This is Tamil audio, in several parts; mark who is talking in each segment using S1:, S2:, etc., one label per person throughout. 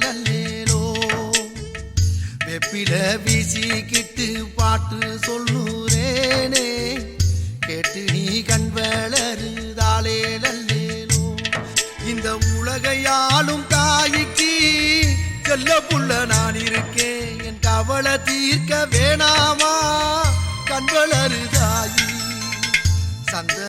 S1: லல்லேலோ வெப்பில வீசிக்கிட்டு பாட்டு சொல்லுறேனே கேட்டு நீ கண் வளருதாலே லல்லேலோ இந்த உலகையாளும் தாய்க்கு செல்ல புள்ள நான் இருக்கேன் என் கவலை தீர்க்க வேணாமா கண் வளருதாயி சந்த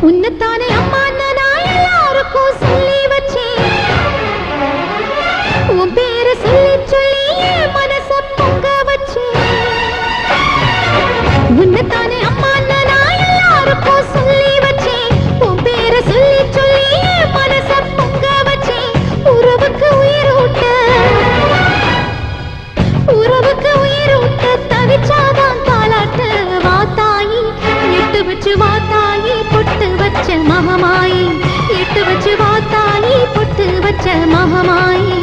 S2: உன்னத்தானே அம்மா நான் எல்லாருக்கும் சொல்லி வச்சேன் உன் பேரை சொல்லி சொல்லி மனச பொங்க வச்சேன் உன்னத்தானே அம்மா நான் எல்லாருக்கும் சொல்லி வச்சேன் உன் பேரை சொல்லி சொல்லி மனச பொங்க வச்சேன் உறவுக்கு உயிரூட்ட தவிச்சாதான் தாலாட்டு வாத்தாயி எட்டு வச்சு வாத்தாயி பொட்டு வச்ச மகமாயி எட்டு வச்சு வாத்தாயி பொட்டு வச்ச மகமாயி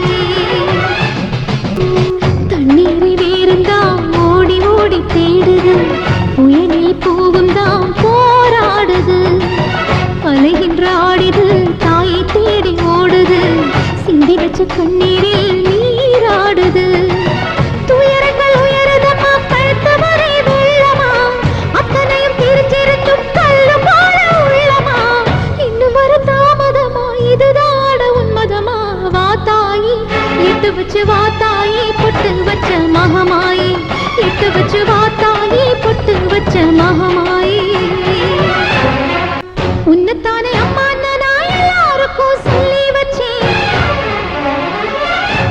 S2: தண்ணீரை வேறுந்தான் ஓடி ஓடி தேடுது புயலில் பூவும் தான் போராடுது அலைகின்ற ஆடிது தாயை தேடி ஓடுது சிந்தி வச்ச கண்ணீரில் நீராடுது துயரங்கள் உயருதமா பழுத்து வரை வெள்ளமா அத்தனையும் பிரிஞ்சிருக்கும் கல்லு போல உள்ளமா இன்னும் வர தாமதமா இதுதாட உன்மதமா வாத்தாயி எட்டு வச்சு வாத்தாயி பொட்டு வச்ச மகமாயி எட்டு வச்சு வாத்தாயி பொட்டு வச்ச மகமாயி உன்னத்தானே அம்மா நான் எல்லாருக்கும் சொல்லி வச்சேன்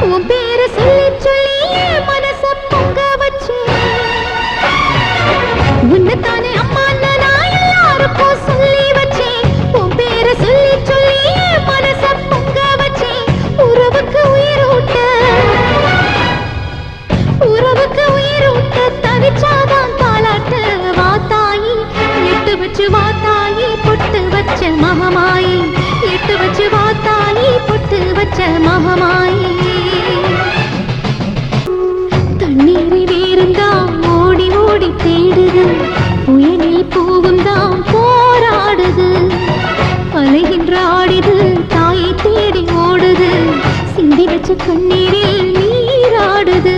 S2: உன் பேரை சொல்லி சொல்லி கண்ணீரில் நீராடுது